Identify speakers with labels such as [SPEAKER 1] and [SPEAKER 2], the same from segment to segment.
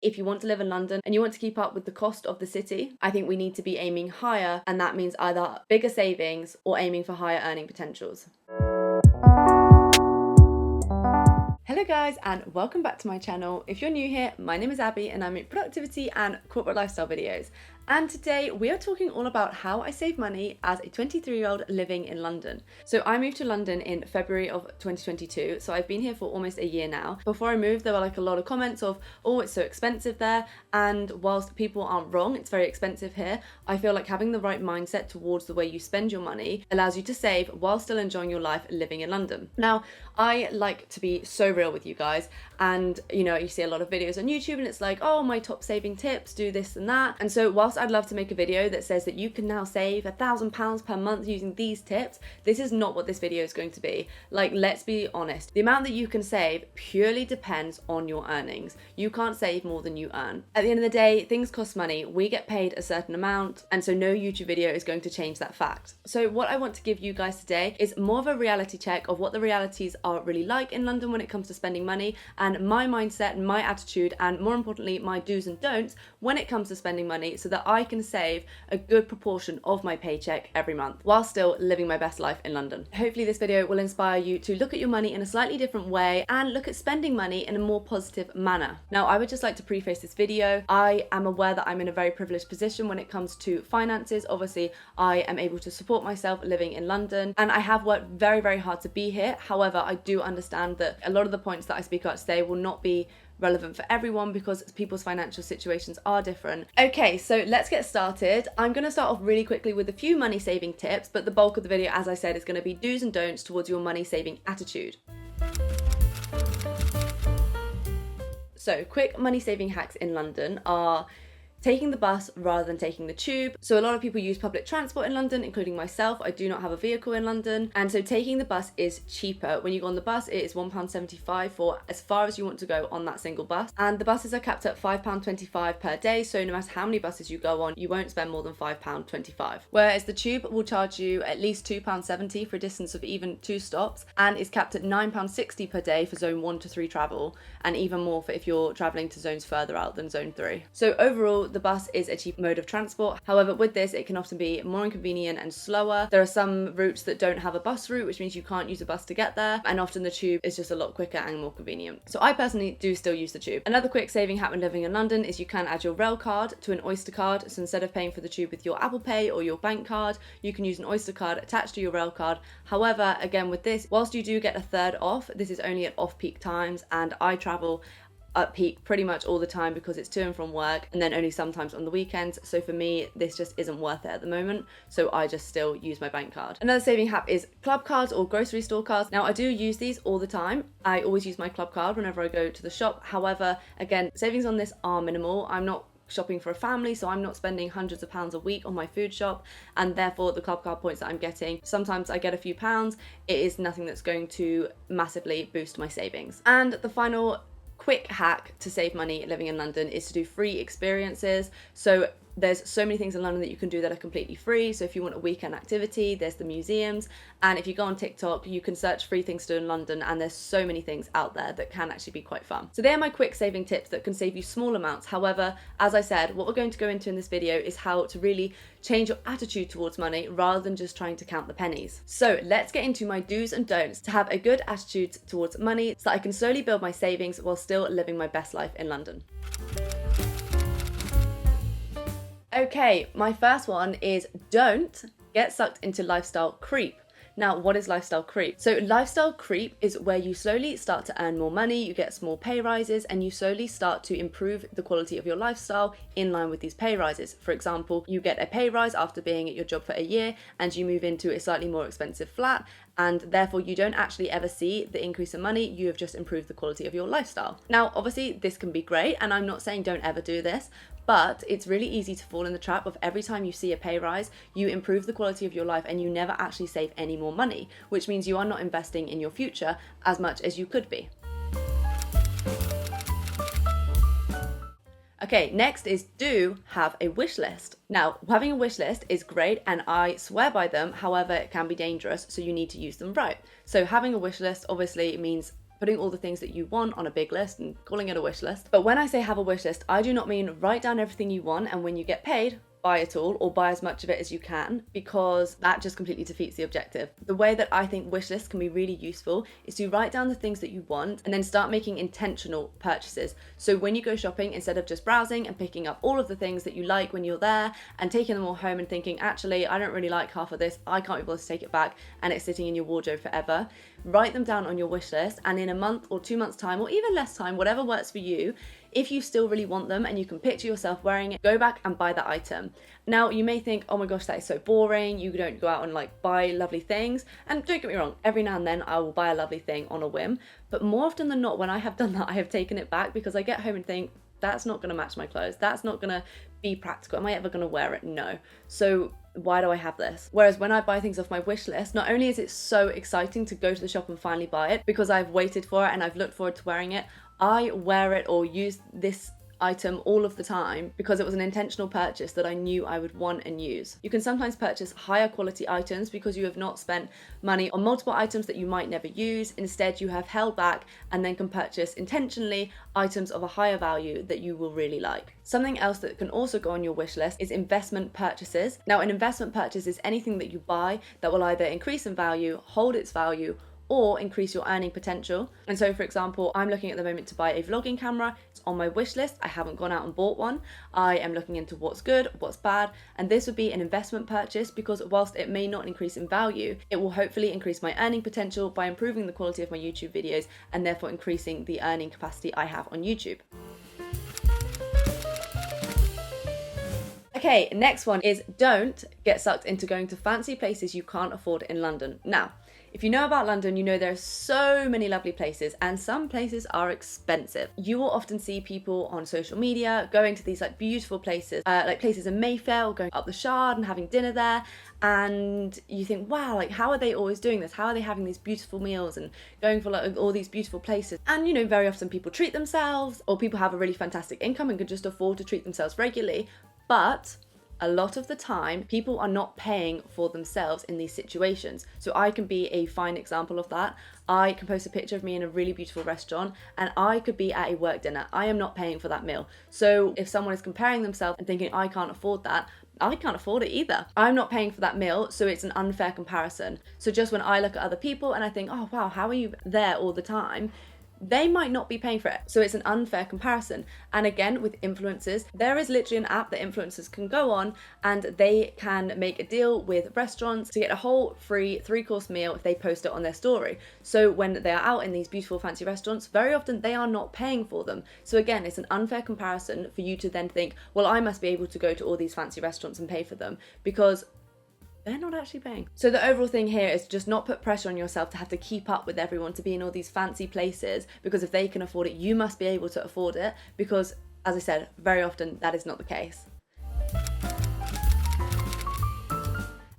[SPEAKER 1] If you want to live in London and you want to keep up with the cost of the city, I think we need to be aiming higher, and that means either bigger savings or aiming for higher earning potentials. Hello guys, and welcome back to my channel. If you're new here, my name is Abby and I make productivity and corporate lifestyle videos. And today we are talking all about how I save money as a 23-year-old living in London. So I moved to London in February of 2022, so I've been here for almost a year now. Before I moved, there were a lot of comments of, oh, it's so expensive there. And whilst people aren't wrong, it's very expensive here, I feel like having the right mindset towards the way you spend your money allows you to save while still enjoying your life living in London. Now, I like to be so real with you guys, and you see a lot of videos on YouTube and it's like, oh, my top saving tips, do this and that. And so whilst I'd love to make a video that says that you can now save £1,000 per month using these tips, this is not what this video is going to be. Let's be honest, the amount that you can save purely depends on your earnings. You can't save more than you earn. At the end of the day, things cost money. We get paid a certain amount, and so no YouTube video is going to change that fact. So what I want to give you guys today is more of a reality check of what the realities are really like in London when it comes to spending money, and my mindset and my attitude, and more importantly my do's and don'ts when it comes to spending money, so that I can save a good proportion of my paycheck every month while still living my best life in London. Hopefully this video will inspire you to look at your money in a slightly different way and look at spending money in a more positive manner. Now, I would just like to preface this video. I am aware that I'm in a very privileged position when it comes to finances. Obviously, I am able to support myself living in London, and I have worked very, very hard to be here. However, I do understand that a lot of the points that I speak about today will not be relevant for everyone because people's financial situations are different. Okay, so let's get started. I'm going to start off really quickly with a few money saving tips, but the bulk of the video, as I said, is going to be do's and don'ts towards your money saving attitude. So quick money saving hacks in London are taking the bus rather than taking the tube. So a lot of people use public transport in London, including myself. I do not have a vehicle in London. And so taking the bus is cheaper. When you go on the bus, it is £1.75 for as far as you want to go on that single bus. And the buses are capped at £5.25 per day. So no matter how many buses you go on, you won't spend more than £5.25. Whereas the tube will charge you at least £2.70 for a distance of even 2 stops, and is capped at £9.60 per day for zone 1 to 3 travel, and even more for if you're traveling to zones further out than zone 3. So overall, the bus is a cheap mode of transport. However, with this, it can often be more inconvenient and slower. There are some routes that don't have a bus route, which means you can't use a bus to get there, and often the tube is just a lot quicker and more convenient. So I personally do still use the tube. Another quick saving hack when living in London is you can add your rail card to an Oyster card. So instead of paying for the tube with your Apple Pay or your bank card, you can use an Oyster card attached to your rail card. However, again with this, whilst you do get a third off, this is only at off-peak times, and I travel at peak pretty much all the time because it's to and from work, and then only sometimes on the weekends. So for me, this just isn't worth it at the moment, so I just still use my bank card. Another saving hack is club cards or grocery store cards. Now, I do use these all the time. I always use my club card whenever I go to the shop. However, again, savings on this are minimal. I'm not shopping for a family, so I'm not spending hundreds of pounds a week on my food shop, and therefore the club card points that I'm getting, sometimes I get a few pounds. It is nothing that's going to massively boost my savings. And the final quick hack to save money living in London is to do free experiences. So there's so many things in London that you can do that are completely free. So if you want a weekend activity, there's the museums, and if you go on TikTok, you can search free things to do in London, and there's so many things out there that can actually be quite fun. So they are my quick saving tips that can save you small amounts. However, as I said, what we're going to go into in this video is how to really change your attitude towards money rather than just trying to count the pennies. So let's get into my do's and don'ts to have a good attitude towards money so that I can slowly build my savings while still living my best life in London. Okay, my first one is don't get sucked into lifestyle creep. Now, what is lifestyle creep? So lifestyle creep is where you slowly start to earn more money, you get small pay rises, and you slowly start to improve the quality of your lifestyle in line with these pay rises. For example, you get a pay rise after being at your job for a year and you move into a slightly more expensive flat, and therefore you don't actually ever see the increase in money, you have just improved the quality of your lifestyle. Now, obviously this can be great, and I'm not saying don't ever do this, but it's really easy to fall in the trap of every time you see a pay rise, you improve the quality of your life and you never actually save any more money, which means you are not investing in your future as much as you could be. Okay, next is do have a wish list. Now, having a wish list is great and I swear by them, however, it can be dangerous, so you need to use them right. So having a wish list obviously means putting all the things that you want on a big list and calling it a wish list. But when I say have a wish list, I do not mean write down everything you want and when you get paid, buy it all or buy as much of it as you can, because that just completely defeats the objective. The way that I think wish lists can be really useful is to write down the things that you want and then start making intentional purchases. So when you go shopping, instead of just browsing and picking up all of the things that you like when you're there and taking them all home and thinking, actually, I don't really like half of this, I can't be bothered to take it back, and it's sitting in your wardrobe forever, write them down on your wish list, and in a month or 2 months time, or even less time, whatever works for you, if you still really want them and you can picture yourself wearing it, go back and buy that item. Now, you may think, oh my gosh, that is so boring. You don't go out and like buy lovely things. And don't get me wrong, every now and then I will buy a lovely thing on a whim. But more often than not, when I have done that, I have taken it back because I get home and think, that's not going to match my clothes. That's not going to be practical. Am I ever going to wear it? No. So why do I have this? Whereas when I buy things off my wish list, not only is it so exciting to go to the shop and finally buy it because I've waited for it and I've looked forward to wearing it, I wear it or use this item all of the time because it was an intentional purchase that I knew I would want and use. You can sometimes purchase higher quality items because you have not spent money on multiple items that you might never use. Instead, you have held back and then can purchase intentionally items of a higher value that you will really like. Something else that can also go on your wish list is investment purchases. Now, an investment purchase is anything that you buy that will either increase in value, hold its value, or increase your earning potential. And so, for example, I'm looking at the moment to buy a vlogging camera. It's on my wish list. I haven't gone out and bought one. I am looking into what's good, what's bad, and this would be an investment purchase because whilst it may not increase in value, it will hopefully increase my earning potential by improving the quality of my YouTube videos and therefore increasing the earning capacity I have on YouTube. Okay, next one is don't get sucked into going to fancy places you can't afford in London. Now, if you know about London, you know there are so many lovely places and some places are expensive. You will often see people on social media going to these like beautiful places, like places in Mayfair or going up the Shard and having dinner there. And you think, wow, like how are they always doing this? How are they having these beautiful meals and going for like all these beautiful places? And you know, very often people treat themselves or people have a really fantastic income and can just afford to treat themselves regularly. But a lot of the time, people are not paying for themselves in these situations. So I can be a fine example of that. I can post a picture of me in a really beautiful restaurant and I could be at a work dinner. I am not paying for that meal. So if someone is comparing themselves and thinking, I can't afford that, I can't afford it either. I'm not paying for that meal, so it's an unfair comparison. So just when I look at other people and I think, oh wow, how are you there all the time? They might not be paying for it. So it's an unfair comparison. And again, with influencers, there is literally an app that influencers can go on and they can make a deal with restaurants to get a whole free 3-course meal if they post it on their story. So when they are out in these beautiful fancy restaurants, very often they are not paying for them. So again, it's an unfair comparison for you to then think, well, I must be able to go to all these fancy restaurants and pay for them because they're not actually paying. So the overall thing here is just not put pressure on yourself to have to keep up with everyone, to be in all these fancy places, because if they can afford it, you must be able to afford it, because as I said, very often that is not the case.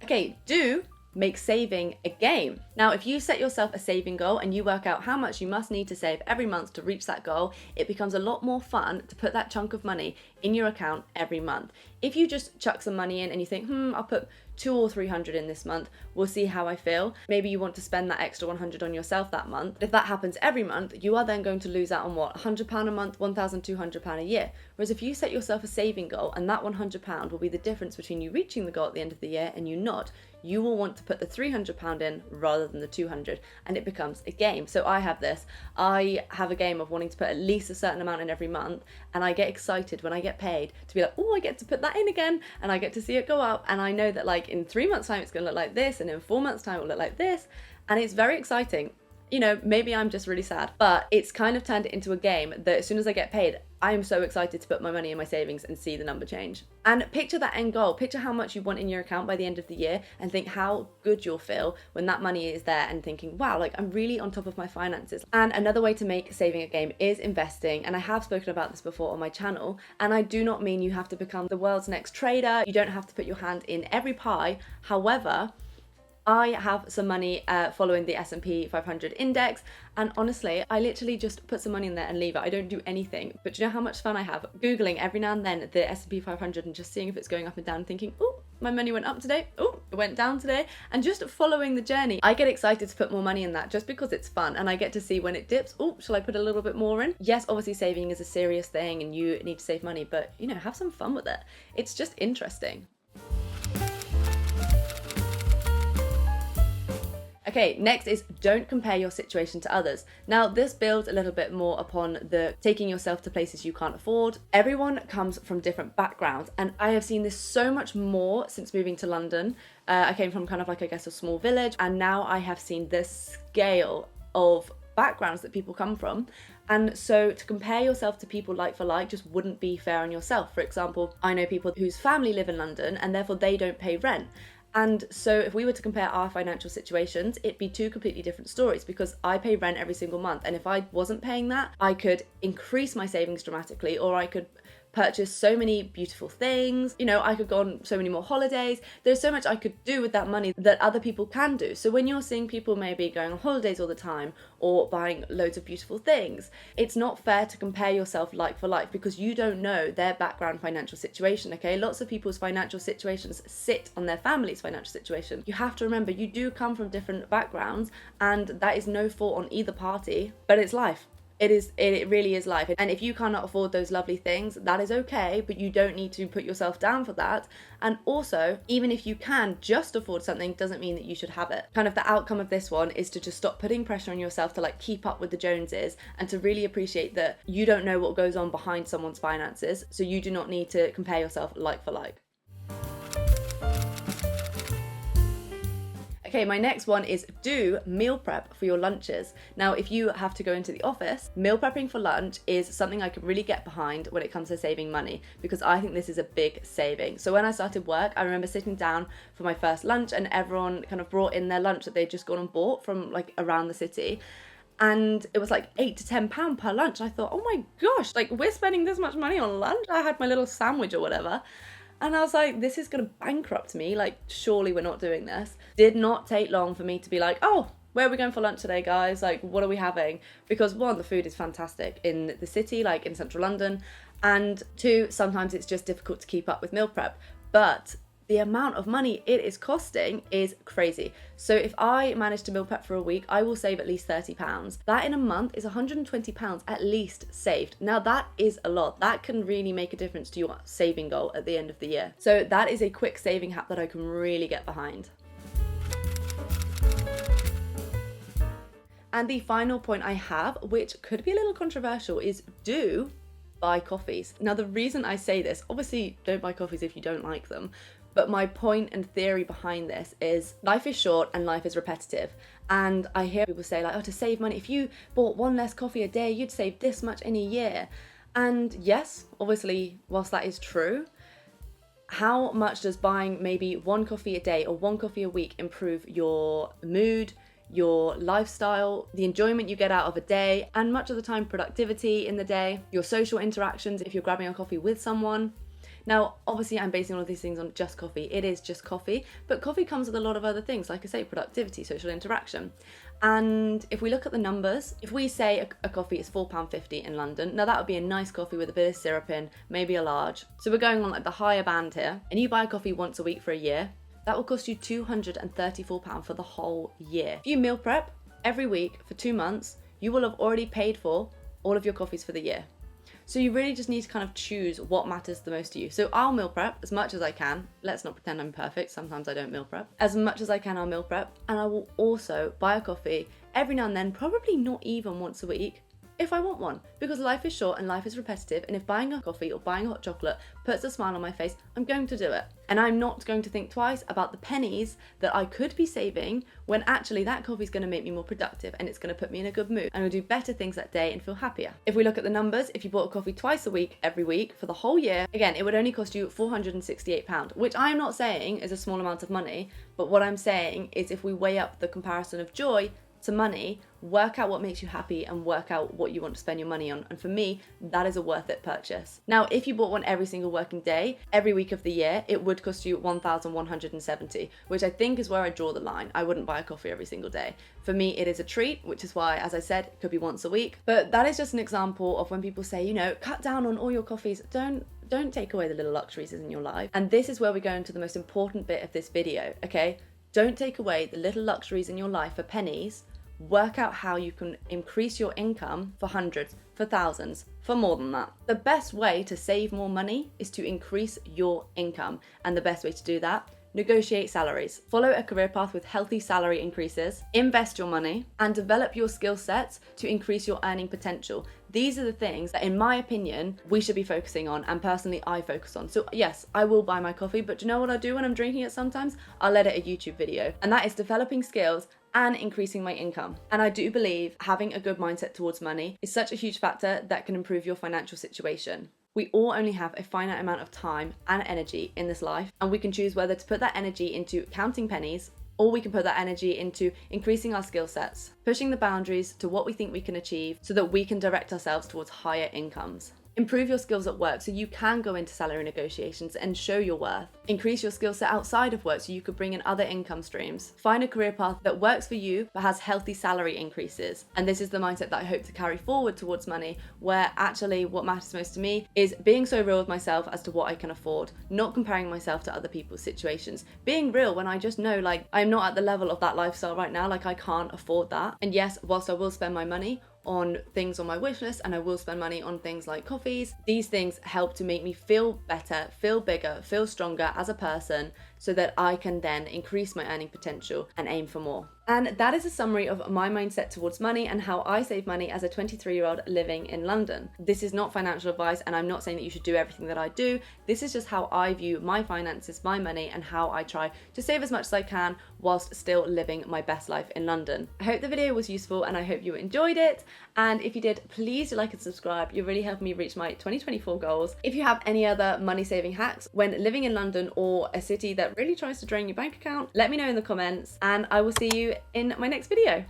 [SPEAKER 1] Okay, do make saving a game. Now, if you set yourself a saving goal and you work out how much you must need to save every month to reach that goal, it becomes a lot more fun to put that chunk of money in your account every month. If you just chuck some money in and you think, I'll put 200 or 300 in this month, we'll see how I feel. Maybe you want to spend that extra 100 on yourself that month. If that happens every month, you are then going to lose out on what? £100 a month, £1,200 a year. Whereas if you set yourself a saving goal and that £100 will be the difference between you reaching the goal at the end of the year and you not, you will want to put the £300 in rather than the 200, and it becomes a game. So I have this. I have a game of wanting to put at least a certain amount in every month, and I get excited when I get paid to be like, oh, I get to put that in again, and I get to see it go up, and I know that like in 3 months time it's going to look like this, and in 4 months time it will look like this, and it's very exciting. You know, maybe I'm just really sad, but it's kind of turned it into a game that as soon as I get paid, I am so excited to put my money in my savings and see the number change. And picture that end goal, picture how much you want in your account by the end of the year and think how good you'll feel when that money is there and thinking, wow, like I'm really on top of my finances. And another way to make saving a game is investing. And I have spoken about this before on my channel. And I do not mean you have to become the world's next trader. You don't have to put your hand in every pie. However, I have some money following the S&P 500 index, and honestly, I literally just put some money in there and leave it. I don't do anything, but do you know how much fun I have Googling every now and then the S&P 500 and just seeing if it's going up and down and thinking, oh, my money went up today, oh, it went down today. And just following the journey, I get excited to put more money in that just because it's fun, and I get to see when it dips. Oh, shall I put a little bit more in? Yes, obviously saving is a serious thing and you need to save money, but you know, have some fun with it. It's just interesting. Okay, next is don't compare your situation to others. Now, this builds a little bit more upon the taking yourself to places you can't afford. Everyone comes from different backgrounds, and I have seen this so much more since moving to London. I came from kind of like, I guess, a small village, and now I have seen this scale of backgrounds that people come from. And so to compare yourself to people like for like just wouldn't be fair on yourself. For example, I know people whose family live in London and therefore they don't pay rent. And so if we were to compare our financial situations, it'd be two completely different stories, because I pay rent every single month. And if I wasn't paying that, I could increase my savings dramatically, or I could purchase so many beautiful things. You know, I could go on so many more holidays. There's so much I could do with that money that other people can do. So when you're seeing people maybe going on holidays all the time or buying loads of beautiful things, it's not fair to compare yourself like for like, because you don't know their background financial situation, okay? Lots of people's financial situations sit on their family's financial situation. You have to remember, you do come from different backgrounds, and that is no fault on either party, but it's life. It really is life. And if you cannot afford those lovely things, that is okay, but you don't need to put yourself down for that. And also, even if you can just afford something, doesn't mean that you should have it. Kind of the outcome of this one is to just stop putting pressure on yourself to like keep up with the Joneses, and to really appreciate that you don't know what goes on behind someone's finances, so you do not need to compare yourself like for like. Okay, my next one is do meal prep for your lunches. Now, if you have to go into the office, meal prepping for lunch is something I could really get behind when it comes to saving money, because I think this is a big saving. So when I started work, I remember sitting down for my first lunch and everyone kind of brought in their lunch that they'd just gone and bought from like around the city. And it was like £8 to £10 per lunch. I thought, oh my gosh, like we're spending this much money on lunch? I had my little sandwich or whatever. And I was like, this is going to bankrupt me. Like, surely we're not doing this. Did not take long for me to be like, oh, where are we going for lunch today, guys? Like, what are we having? Because one, the food is fantastic in the city, like in central London. And two, sometimes it's just difficult to keep up with meal prep. But the amount of money it is costing is crazy. So if I manage to meal prep for a week, I will save at least £30. That in a month is £120 at least saved. Now that is a lot. That can really make a difference to your saving goal at the end of the year. So that is a quick saving hack that I can really get behind. And the final point I have, which could be a little controversial, is do buy coffees. Now the reason I say this, obviously don't buy coffees if you don't like them, but my point and theory behind this is life is short and life is repetitive. And I hear people say like, oh, to save money, if you bought one less coffee a day, you'd save this much in a year. And yes, obviously, whilst that is true, how much does buying maybe one coffee a day or one coffee a week improve your mood, your lifestyle, the enjoyment you get out of a day, and much of the time productivity in the day, your social interactions if you're grabbing a coffee with someone? Now, obviously I'm basing all of these things on just coffee. It is just coffee, but coffee comes with a lot of other things, like I say, productivity, social interaction. And if we look at the numbers, if we say a coffee is £4.50 in London, now that would be a nice coffee with a bit of syrup in, maybe a large. So we're going on like the higher band here, and you buy a coffee once a week for a year, that will cost you £234 for the whole year. If you meal prep every week for 2 months, you will have already paid for all of your coffees for the year. So you really just need to kind of choose what matters the most to you. So I'll meal prep as much as I can. Let's not pretend I'm perfect. Sometimes I don't meal prep. As much as I can, I'll meal prep. And I will also buy a coffee every now and then, probably not even once a week, if I want one, because life is short and life is repetitive, and if buying a coffee or buying a hot chocolate puts a smile on my face, I'm going to do it. And I'm not going to think twice about the pennies that I could be saving when actually that coffee is going to make me more productive and it's going to put me in a good mood. I'm going to do better things that day and feel happier. If we look at the numbers, if you bought a coffee twice a week, every week for the whole year, again, it would only cost you £468, which I'm not saying is a small amount of money, but what I'm saying is if we weigh up the comparison of joy, to money, work out what makes you happy and work out what you want to spend your money on. And for me, that is a worth it purchase. Now, if you bought one every single working day, every week of the year, it would cost you 1,170, which I think is where I draw the line. I wouldn't buy a coffee every single day. For me, it is a treat, which is why, as I said, it could be once a week. But that is just an example of when people say, you know, cut down on all your coffees. Don't take away the little luxuries in your life. And this is where we go into the most important bit of this video, okay? Don't take away the little luxuries in your life for pennies. Work out how you can increase your income for hundreds, for thousands, for more than that. The best way to save more money is to increase your income. And the best way to do that, negotiate salaries. Follow a career path with healthy salary increases, invest your money, and develop your skill sets to increase your earning potential. These are the things that, in my opinion, we should be focusing on, and personally, I focus on. So yes, I will buy my coffee, but do you know what I do when I'm drinking it sometimes? I'll edit a YouTube video, and that is developing skills and increasing my income. And I do believe having a good mindset towards money is such a huge factor that can improve your financial situation. We all only have a finite amount of time and energy in this life, and we can choose whether to put that energy into counting pennies, or we can put that energy into increasing our skill sets, pushing the boundaries to what we think we can achieve so that we can direct ourselves towards higher incomes. Improve your skills at work so you can go into salary negotiations and show your worth. Increase your skill set outside of work so you could bring in other income streams. Find a career path that works for you but has healthy salary increases. And this is the mindset that I hope to carry forward towards money, where actually what matters most to me is being so real with myself as to what I can afford, not comparing myself to other people's situations. Being real when I just know, like, I'm not at the level of that lifestyle right now, like I can't afford that. And yes, whilst I will spend my money on things on my wish list, and I will spend money on things like coffees, these things help to make me feel better, feel bigger, feel stronger as a person, so that I can then increase my earning potential and aim for more. And that is a summary of my mindset towards money and how I save money as a 23-year-old living in London. This is not financial advice, and I'm not saying that you should do everything that I do. This is just how I view my finances, my money, and how I try to save as much as I can whilst still living my best life in London. I hope the video was useful and I hope you enjoyed it. And if you did, please do like and subscribe. You really helped me reach my 2024 goals. If you have any other money saving hacks when living in London or a city that really tries to drain your bank account, let me know in the comments, and I will see you in my next video.